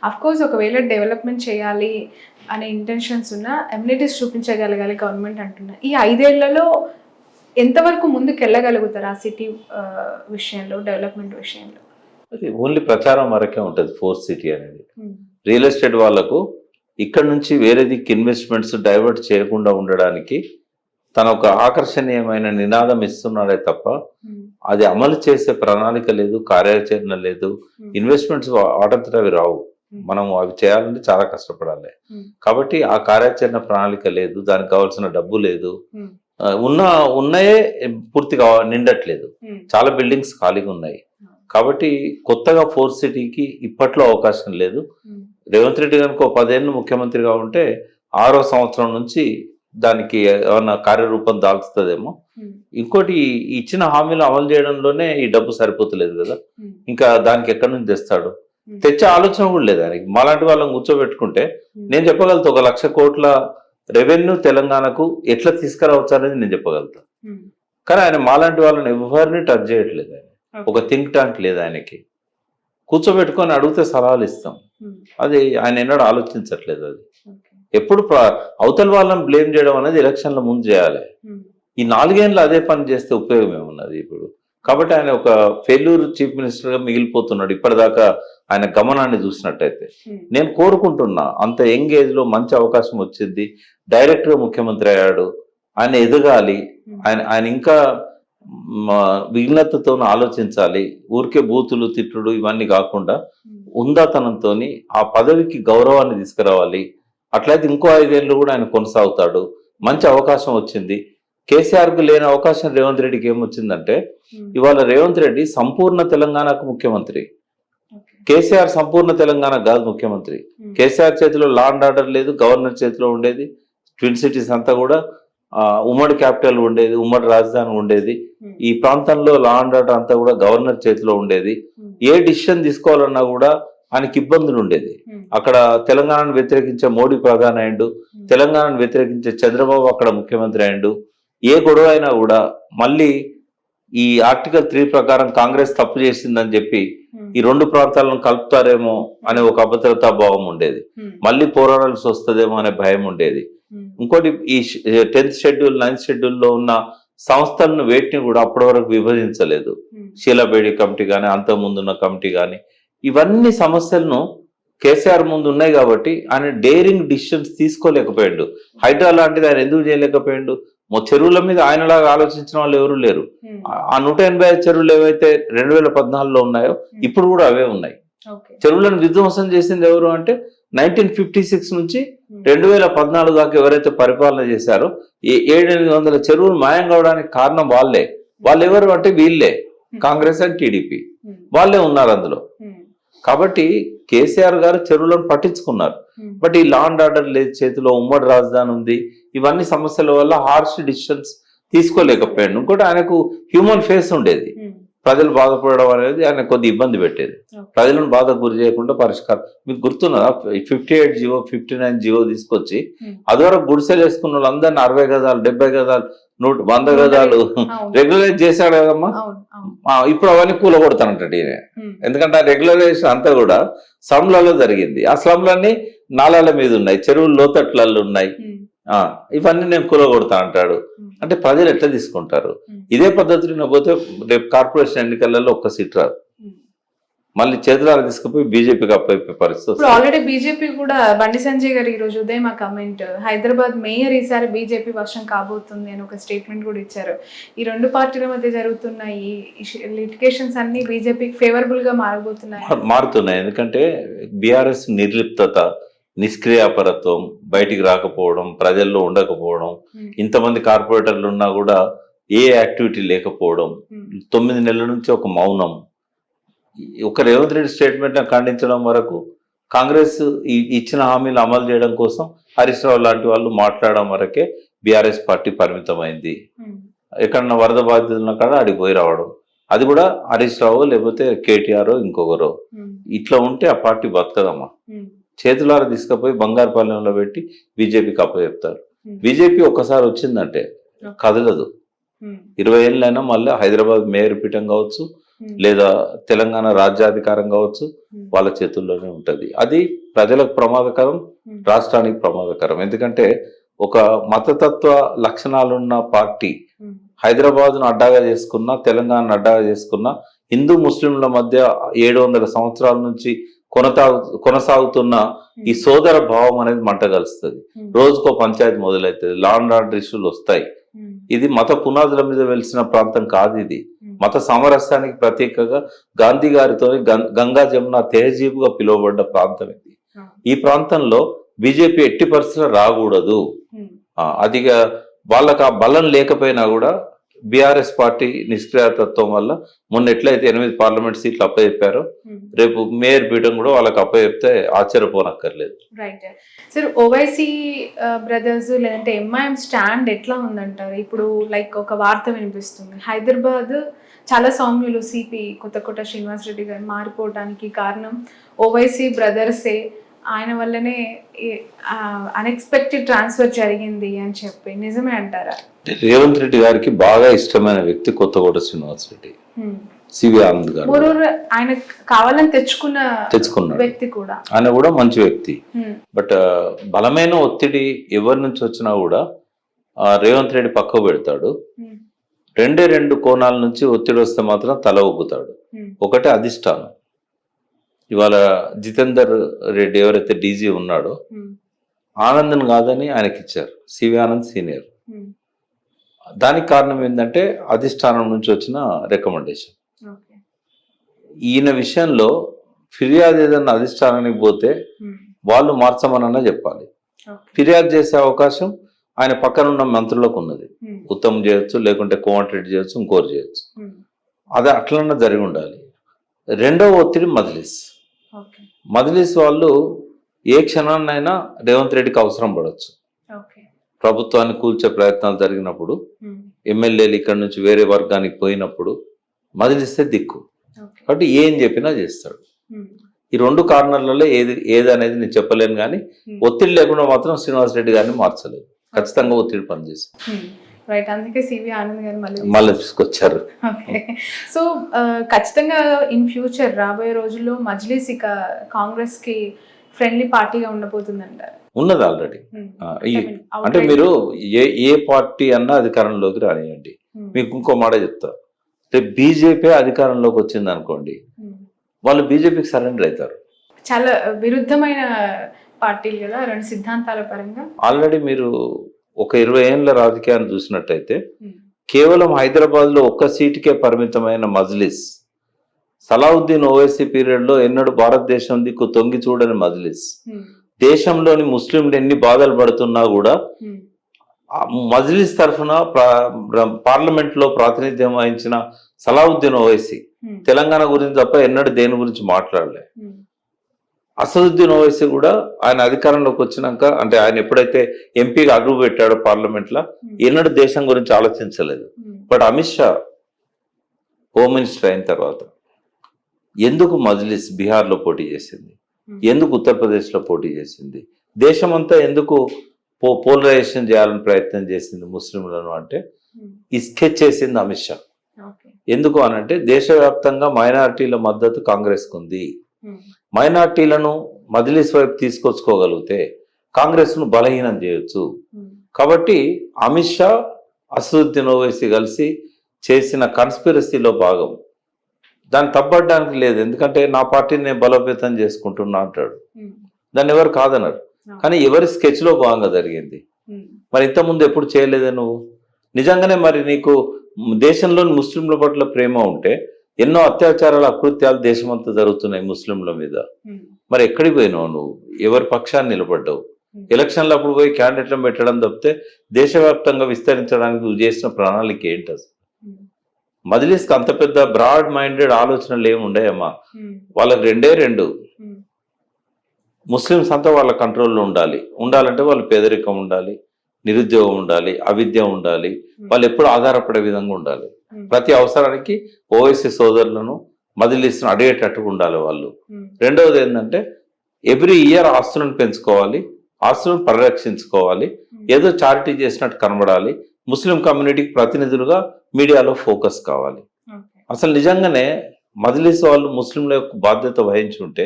Of course ఒకవేళ development చేయాలి అనే ఇంటెన్షన్స్ ఉన్న ఎమ్యూనిటీస్ చూపించగలగాలి గవర్నమెంట్ అంటున్నారు. ఈ 5 ఏళ్లలో ఎంతవరకు ముందుకు వెళ్ళగలుగుతారు ఆ సిటీ విషయంలో, డెవలప్మెంట్ విషయంలో? అది ఓన్లీ ప్రచారం వరకే ఉంటుంది ఫోర్త్ సిటీ అనేది. రియల్ ఎస్టేట్ వాళ్ళకు ఇక్కడ నుంచి వేరే దిక్కు ఇన్వెస్ట్మెంట్స్ డైవర్ట్ చేయకుండా ఉండడానికి తన ఒక ఆకర్షణీయమైన నినాదం ఇస్తున్నాడే తప్ప అది అమలు చేసే ప్రణాళిక లేదు, కార్యాచరణ లేదు. ఇన్వెస్ట్మెంట్స్ వాటంతట అవి రావు. మనం అవి చేయాలంటే చాలా కష్టపడాలి. కాబట్టి ఆ కార్యాచరణ ప్రణాళిక లేదు, దానికి కావాల్సిన డబ్బు లేదు. ఉన్నాయే పూర్తిగా నిండట్లేదు. చాలా బిల్డింగ్స్ ఖాళీగా ఉన్నాయి. కాబట్టి కొత్తగా ఫోర్త్ సిటీకి ఇప్పట్లో అవకాశం లేదు. రేవంత్ రెడ్డి కనుక 10 ఏళ్ళు ముఖ్యమంత్రిగా ఉంటే 6వ సంవత్సరం నుంచి దానికి ఏమన్నా కార్యరూపం దాల్చుతుందేమో. ఇంకోటి ఇచ్చిన హామీలు అమలు చేయడంలోనే ఈ డబ్బు సరిపోతలేదు కదా, ఇంకా దానికి ఎక్కడి నుంచి తెస్తాడు? తెచ్చే ఆలోచన కూడా లేదు ఆయనకి. మాలాంటి వాళ్ళని కూర్చోబెట్టుకుంటే నేను చెప్పగలుగుతా 1 లక్ష కోట్ల రెవెన్యూ తెలంగాణకు ఎట్లా తీసుకురావచ్చు అనేది నేను చెప్పగలుగుతా. కానీ ఆయన మాలాంటి వాళ్ళని ఎవరిని టచ్ చేయట్లేదు. ఆయన ఒక థింక్ ట్యాంక్ లేదు ఆయనకి. కూర్చోబెట్టుకొని అడిగితే సలహాలు ఇస్తాం. అది ఆయన ఎన్నడూ ఆలోచించట్లేదు. అది ఎప్పుడు అవతల వాళ్ళని బ్లేమ్ చేయడం అనేది ఎలక్షన్ల ముందు చేయాలి. ఈ 4 ఏళ్ళు అదే పని చేస్తే ఉపయోగం ఏమున్నది ఇప్పుడు? కాబట్టి ఆయన ఒక ఫెయిల్యూర్ చీఫ్ మినిస్టర్గా మిగిలిపోతున్నాడు ఇప్పటిదాకా ఆయన గమనాన్ని చూసినట్టయితే. నేను కోరుకుంటున్నా అంత యంగ్ ఏజ్లో మంచి అవకాశం వచ్చింది, డైరెక్ట్గా ముఖ్యమంత్రి అయ్యాడు, ఆయన ఎదగాలి, ఆయన ఇంకా విఘ్నతతో ఆలోచించాలి. ఊరికే బూతులు తిట్టుడు ఇవన్నీ కాకుండా ఉందాతనంతో ఆ పదవికి గౌరవాన్ని తీసుకురావాలి. అట్లయితే ఇంకో 5 ఏళ్ళు కూడా ఆయన కొనసాగుతాడు. మంచి అవకాశం వచ్చింది. కేసీఆర్కు లేని అవకాశం రేవంత్ రెడ్డికి ఏమొచ్చిందంటే, ఇవాళ రేవంత్ రెడ్డి సంపూర్ణ తెలంగాణకు ముఖ్యమంత్రి. కేసీఆర్ సంపూర్ణ తెలంగాణ కాదు ముఖ్యమంత్రి. కేసీఆర్ చేతిలో లా అండ్ ఆర్డర్ లేదు, గవర్నర్ చేతిలో ఉండేది. ట్విన్ సిటీస్ అంతా కూడా ఉమ్మడి క్యాపిటల్ ఉండేది, ఉమ్మడి రాజధాని ఉండేది. ఈ ప్రాంతంలో లా అండ్ ఆర్డర్ అంతా కూడా గవర్నర్ చేతిలో ఉండేది. ఏ డిసిషన్ తీసుకోవాలన్నా కూడా ఆయనకి ఇబ్బందులు ఉండేది. అక్కడ తెలంగాణను వ్యతిరేకించే మోడీ ప్రధాని అయ్యిండు, తెలంగాణను వ్యతిరేకించే చంద్రబాబు అక్కడ ముఖ్యమంత్రి అయ్యిండు. ఏ గొడవ అయినా కూడా మళ్ళీ ఈ ఆర్టికల్ 3 ప్రకారం కాంగ్రెస్ తప్పు చేసిందని చెప్పి ఈ 2 ప్రాంతాలను కలుపుతారేమో అనే ఒక అభద్రతా భావం ఉండేది. మళ్ళీ పోరాడాల్సి వస్తుందేమో అనే భయం ఉండేది. ఇంకోటి ఈ 10th షెడ్యూల్ 9th షెడ్యూల్లో ఉన్న సంస్థలను వేటిని కూడా అప్పటి వరకు విభజించలేదు. షీలాబేడి కమిటీ కానీ, అంతకుముందున్న కమిటీ కానీ, ఇవన్నీ సమస్యలను కేసీఆర్ ముందు ఉన్నాయి కాబట్టి ఆయన డేరింగ్ డిసిషన్స్ తీసుకోలేకపోయాడు. హైడ్రా లాంటిది ఆయన ఎందుకు చేయలేకపోయాడు? చెరువుల మీద ఆయనలాగా ఆలోచించిన వాళ్ళు ఎవరు లేరు. ఆ 185 చెరువులు ఏవైతే 2014లో ఉన్నాయో ఇప్పుడు కూడా అవే ఉన్నాయి. చెరువులను విధ్వంసం చేసింది ఎవరు అంటే 1956 నుంచి 2014 దాకా ఎవరైతే పరిపాలన చేశారో 700-800 చెరువులు మాయం కావడానికి కారణం వాళ్ళే. వాళ్ళు ఎవరు అంటే వీళ్ళే, కాంగ్రెస్ అండ్ టీడీపీ వాళ్ళే ఉన్నారు అందులో. కాబట్టి కేసీఆర్ గారు చెరువులను పట్టించుకున్నారు. బట్ ఈ లా అండ్ ఆర్డర్ లేదు చేతిలో, ఉమ్మడి రాజధాని ఉంది. ఇవన్నీ సమస్యల వల్ల హార్ష్ డిసిషన్స్ తీసుకోలేకపోయాడు. ఇంకోటి ఆయనకు హ్యూమన్ ఫేస్ ఉండేది. ప్రజలు బాధపడడం అనేది ఆయన కొద్ది ఇబ్బంది పెట్టేది. ప్రజలను బాధకు గురి చేయకుండా పరిష్కారం. మీకు గుర్తున్నదా 58 జీవో 59 జీవో తీసుకొచ్చి అదివరకు గుడిసెలు వేసుకున్న వాళ్ళందరినీ 60 గజాలు 70 గజాలు 100 గజాలు రెగ్యులైజ్ చేశాడు కదమ్మా. ఇప్పుడు అవన్నీ కూలగొడతానంటాడు ఈయన. ఎందుకంటే ఆ రెగ్యులరైజేషన్ అంతా కూడా స్లమ్లలో జరిగింది. ఆ స్లమ్లన్నీ నాలాల మీద ఉన్నాయి, చెరువులు లోతట్లలో ఉన్నాయి. ఇవన్నీ నేను కూలగొడతా అంటాడు. అంటే ప్రజలు ఎట్లా తీసుకుంటారు? ఇదే పద్ధతిలో పోతే రేపు కార్పొరేషన్ ఎన్నికలలో 1 సీట్ రాదు. మళ్ళీ చేతులారా తీసుకుపోయి బీజేపీకి అప్పైపోయే పరిస్థితి. ఇప్పుడు ఆల్రెడీ బీజేపీ కూడా బండి సంజయ్ గారు ఈ రోజు ఉదయం ఆ కమెంట్, హైదరాబాద్ మేయర్ ఈసారి బీజేపీ వర్షం కాబోతుంది అని ఒక స్టేట్మెంట్ కూడా ఇచ్చారు. ఈ 2 పార్టీల మధ్య జరుగుతున్న ఈ లిటిగేషన్స్ అన్ని బీజేపీకి ఫేవరబుల్ గా మారుతున్నాయి. ఎందుకంటే బీఆర్ఎస్ నిర్లిప్తత, నిష్క్రియాపరత్వం, బయటికి రాకపోవడం, ప్రజల్లో ఉండకపోవడం, ఇంతమంది కార్పొరేటర్లు ఉన్నా కూడా ఏ యాక్టివిటీ లేకపోవడం, 9 నెలల నుంచి ఒక మౌనం. ఒక రేవంత్ రెడ్డి స్టేట్మెంట్ ఖండించడం వరకు కాంగ్రెస్ ఇచ్చిన హామీలు అమలు చేయడం కోసం హరీష్ రావు లాంటి వాళ్ళు మాట్లాడడం వరకే బీఆర్ఎస్ పార్టీ పరిమితమైంది. ఎక్కడన్నా వరద బాధితున్న కాడ అడిగి పోయి రావడం, అది కూడా హరీష్ రావు లేకపోతే కేటీఆర్ ఇంకొకరు. ఇట్లా ఉంటే ఆ పార్టీ బతకదమ్మా. చేతులారా తీసుకుపోయి బంగారుపాలెంలో పెట్టి బీజేపీకి అప్పచెప్తారు. బీజేపీ ఒక్కసారి వచ్చిందంటే కదలదు. 20 ఏళ్ళైనా మళ్ళీ హైదరాబాద్ మేయర్ పీఠం కావచ్చు, లేదా తెలంగాణ రాజ్యాధికారం కావచ్చు వాళ్ళ చేతుల్లోనే ఉంటది. అది ప్రజలకు ప్రమాదకరం, రాష్ట్రానికి ప్రమాదకరం. ఎందుకంటే ఒక మతతత్వ లక్షణాలున్న పార్టీ హైదరాబాద్ను అడ్డాగా చేసుకున్న, తెలంగాణను అడ్డాగా చేసుకున్న, హిందూ ముస్లింల మధ్య 700 సంవత్సరాల నుంచి కొనసాగుతున్న ఈ సోదర భావం అనేది మంట కలుస్తుంది. రోజుకో పంచాయతీ మొదలవుతుంది, లా అండ్ ఆర్డర్ ఇష్యూలు వస్తాయి. ఇది మత పునాదుల మీద వెలిసిన ప్రాంతం కాదు. ఇది మత సామరస్యానికి ప్రత్యేకంగా గాంధీ గారితో గంగా జమున తెహజీబుగా పిలువబడ్డ ప్రాంతం ఇది. ఈ ప్రాంతంలో బీజేపీ ఎట్టి పరిస్థితుల్లో రాకూడదు. అదిగా వాళ్ళకి ఆ బలం లేకపోయినా కూడా బీఆర్ఎస్ పార్టీ నిష్క్రియాతత్వం వల్ల మొన్న ఎట్లయితే 8 పార్లమెంట్ సీట్లు అప్పచెప్పారో రేపు మేయర్ పీఠం కూడా వాళ్ళకి అప్పచెప్తే ఆశ్చర్యపోనక్కర్లేదు. రైట్ సార్, ఓవైసీ బ్రదర్స్ లేదంటే ఎంఐఎం స్టాండ్ ఎట్లా ఉందంటారు? ఇప్పుడు లైక్ ఒక వార్త వినిపిస్తుంది, హైదరాబాద్ చాలా సౌమ్యులు సిపి కొత్తకోట శ్రీనివాస్ రెడ్డి గారు మారిపోవడానికి కారణం ఓవైసీ బ్రదర్సే, ఆయన వల్లనే అన్ఎక్స్పెక్టెడ్ ట్రాన్స్ఫర్ జరిగింది అని చెప్పి నిజమే అంటారా? రేవంత్ రెడ్డి గారికి బాగా ఇష్టమైన వ్యక్తి కొత్తకోట శ్రీనివాస్ రెడ్డి, సివి ఆనంద్ గారు. ఆయన కావాలని తెచ్చుకున్నాడు వ్యక్తి కూడా, ఆయన కూడా మంచి వ్యక్తి. బట్ బలమైన ఒత్తిడి ఎవరి నుంచి వచ్చినా కూడా రేవంత్ రెడ్డి పక్కకు పెడతాడు. 2 కోణాల నుంచి ఒత్తిడి వస్తే మాత్రం తల ఊపుతాడు. ఒకటి అధిష్టానం. ఇవాళ జితేందర్ రెడ్డి ఎవరైతే డీజీ ఉన్నాడో ఆనంద్ని కాదని ఆయనకి ఇచ్చారు, సివి ఆనంద్ సీనియర్. దానికి కారణం ఏంటంటే అధిష్టానం నుంచి వచ్చిన రికమెండేషన్. ఈయన విషయంలో ఫిర్యాదు ఏదన్నా అధిష్టానానికి పోతే వాళ్ళు మార్చమనన్నా చెప్పాలి. ఫిర్యాదు చేసే అవకాశం ఆయన పక్కన ఉన్న మంత్రులకు ఉన్నది. ఉత్తమ్ చేయొచ్చు, లేకుంటే కోమటిరెడ్డి చేయొచ్చు, ఇంకోరు చేయొచ్చు. అది అట్లన్నా జరిగి ఉండాలి. రెండవ ఒత్తిడి మజ్లిస్ వాళ్ళు ఏ క్షణాన్నైనా రేవంత్ రెడ్డికి అవసరం పడవచ్చు. ప్రభుత్వాన్ని కూల్చే ప్రయత్నాలు జరిగినప్పుడు, ఎమ్మెల్యేలు ఇక్కడ నుంచి వేరే వర్గానికి పోయినప్పుడు మజ్లిస్తే దిక్కు. కాబట్టి ఏం చెప్పినా చేస్తాడు. ఈ 2 కారణాలలో ఏది అనేది నేను చెప్పలేను, కానీ ఒత్తిడి లేకుండా మాత్రం శ్రీనివాస్ రెడ్డి గారిని మార్చలేదు. ఖచ్చితంగా ఒత్తిడి పనిచేస్తుంది. రైట్, అందుకే సివి ఆనంద్ గారు మళ్ళీ తీసుకొచ్చారు. సో ఖచ్చితంగా ఇన్ ఫ్యూచర్ రాబోయే రోజుల్లో మజ్లిస్ ఇక కాంగ్రెస్ కి ఫ్రెండ్లీ పార్టీగా ఉండబోతుంది అంటారు? ఉన్నది ఆల్రెడీ. అంటే మీరు ఏ పార్టీ అన్నా అధికారంలోకి రానియండి. మీకు ఇంకో మాట చెప్తా, రేపు బీజేపీ అధికారంలోకి వచ్చింది అనుకోండి, వాళ్ళు బీజేపీకి సరెండర్ అవుతారు. చాలా విరుద్ధమైన పార్టీలు కదా 2 సిద్ధాంతాల పరంగా. ఆల్రెడీ మీరు ఒక 20 ఏళ్ళ రాజకీయాన్ని చూసినట్టయితే కేవలం హైదరాబాద్ లో ఒక్క సీటుకే పరిమితమైన మజ్లిస్, సలావుద్దీన్ ఓవైసీ పీరియడ్ లో ఎన్నడూ భారతదేశం దిక్కు తొంగి చూడని మజ్లిస్, దేశంలోని ముస్లింలు ఎన్ని బాధలు పడుతున్నా కూడా మజ్లిస్ తరఫున పార్లమెంట్ లో ప్రాతినిధ్యం వహించిన సలావుద్దీన్ ఓవైసీ తెలంగాణ గురించి తప్ప ఎన్నడూ దేని గురించి మాట్లాడలే. అసదుద్దీన్ ఓవైసీ కూడా ఆయన అధికారంలోకి వచ్చినాక, అంటే ఆయన ఎప్పుడైతే ఎంపీగా అడుగు పెట్టాడో పార్లమెంట్ లో, ఎన్నడూ దేశం గురించి ఆలోచించలేదు. But Amit Shah home minister అయిన తర్వాత ఎందుకు మజ్లిస్ బీహార్లో పోటీ చేసింది, ఎందుకు ఉత్తరప్రదేశ్లో పోటీ చేసింది, దేశమంతా ఎందుకు పోలరైజేషన్ చేయాలని ప్రయత్నం చేసింది ముస్లింలను అంటే ఈ స్కెచ్ చేసింది అమిత్ షా. ఎందుకు అనంటే దేశవ్యాప్తంగా మైనారిటీల మద్దతు కాంగ్రెస్కు ఉంది. మైనార్టీలను మజ్లిస్ వైపు తీసుకొచ్చుకోగలిగితే కాంగ్రెస్ ను బలహీనం చేయొచ్చు. కాబట్టి అమిత్ షా, అసదుద్దీన్ ఓవైసీ కలిసి చేసిన కన్స్పిరసీలో భాగం. దాన్ని తప్పడానికి లేదు, ఎందుకంటే నా పార్టీని నేను బలోపేతం చేసుకుంటున్నా అంటాడు. దాన్ని ఎవరు కాదన్నారు, కానీ ఎవరి స్కెచ్ లో భాగంగా జరిగింది. మరి ఇంతకుముందు ఎప్పుడు చేయలేదే నువ్వు? నిజంగానే మరి నీకు దేశంలోని ముస్లింల పట్ల ప్రేమ ఉంటే ఎన్నో అత్యాచారాలు, అకృత్యాలు దేశమంతా జరుగుతున్నాయి ముస్లింల మీద. మరి ఎక్కడికి పోయినావు నువ్వు? ఎవరి పక్షాన్ని నిలబడ్డావు? ఎలక్షన్లు అప్పుడు పోయి క్యాండిడేట్లను పెట్టడం తప్పితే దేశవ్యాప్తంగా విస్తరించడానికి నువ్వు చేసిన ప్రణాళిక ఏంటి అసలు? మజ్లిస్కి అంత పెద్ద బ్రాడ్ మైండెడ్ ఆలోచనలు ఏమి ఉండేయమ్మా. వాళ్ళకి 2 ముస్లిమ్స్ అంతా వాళ్ళ కంట్రోల్లో ఉండాలంటే వాళ్ళు పేదరికం ఉండాలి, నిరుద్యోగం ఉండాలి, అవిద్య ఉండాలి, వాళ్ళు ఎప్పుడు ఆధారపడే విధంగా ఉండాలి. ప్రతి అవసరానికి ఓవైసీ సోదరులను మజ్లిస్ను అడిగేటట్టుగా ఉండాలి వాళ్ళు. రెండవది ఏంటంటే ఎవ్రీ ఇయర్ ఆస్తులను పెంచుకోవాలి, ఆస్తులను పరిరక్షించుకోవాలి, ఏదో చారిటీ చేసినట్టు కనబడాలి, ముస్లిం కమ్యూనిటీకి ప్రతినిధులుగా మీడియాలో ఫోకస్ కావాలి. అసలు నిజంగానే మజ్లిస్ వాళ్ళు ముస్లింల యొక్క బాధ్యత వహించి ఉంటే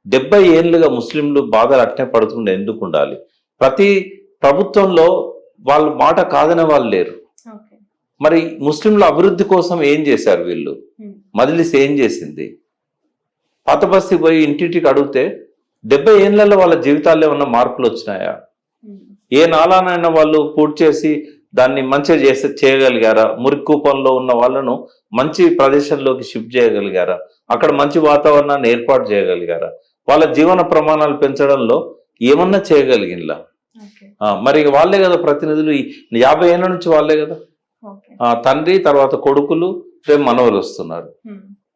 70 ఏళ్ళుగా ముస్లింలు బాధలు అట్నే పడుతుండే ఎందుకు ఉండాలి? ప్రతి ప్రభుత్వంలో వాళ్ళ మాట కాదనే వాళ్ళు లేరు. ఓకే. మరి ముస్లింల అభివృద్ధి కోసం ఏం చేశారు వీళ్ళు? మజ్లిస్ ఏం చేసింది? పాత బస్తీ పోయి ఇంటింటికి అడిగితే 70 ఏళ్ళలో వాళ్ళ జీవితాల్లో ఏమన్నా మార్పులు వచ్చినాయా? ఏ నాలానైనా వాళ్ళు పూర్తి చేసి దాన్ని మంచిగా చేయగలిగారా? మురికి కూపంలో ఉన్న వాళ్ళను మంచి ప్రదేశంలోకి షిఫ్ట్ చేయగలిగారా? అక్కడ మంచి వాతావరణాన్ని ఏర్పాటు చేయగలిగారా? వాళ్ళ జీవన ప్రమాణాలు పెంచడంలో ఏమన్నా చేయగలిగినలా? ఓకే. మరి వాళ్ళే కదా ప్రతినిధులు. ఈ 50 ఏళ్ళ నుంచి వాళ్ళే కదా. ఓకే. తండ్రి తర్వాత కొడుకులు రేపు మనవలు వస్తున్నారు.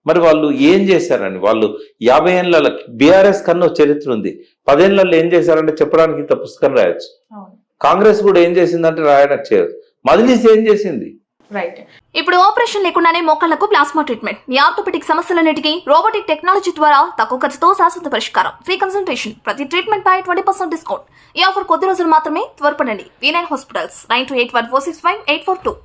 మరి వాళ్ళు ఏం చేశారని వాళ్ళు 50 ఏళ్ళ బీఆర్ఎస్ కన్నా చరిత్ర ఉంది. 10 ఏళ్ళలో ఏం చేశారంటే చెప్పడానికి ఇంత పుస్తకం రాయొచ్చు. కాంగ్రెస్ కూడా ఏం చేసిందంటే రాయడానికి చేయదు. మజ్లిస్ ఏం చేసింది? రైట్. ఇప్పుడు ఆపరేషన్ లేకుండానే మోకాళ్లకు ప్లాస్మా ట్రీట్మెంట్, మీ ఆర్థోపెడిక్ సమస్యలన్నిటికీ రోబోటిక్ టెక్నాలజీ ద్వారా తక్కువ ఖర్చుతో శాశ్వత పరిష్కారం, ఫ్రీ కన్సల్టేషన్, ప్రతి ట్రీట్మెంట్ పై 20% డిస్కౌంట్. ఈ ఆఫర్ కొద్ది రోజులు మాత్రమే, త్వరపడండి. V9 hospitals 9281465842.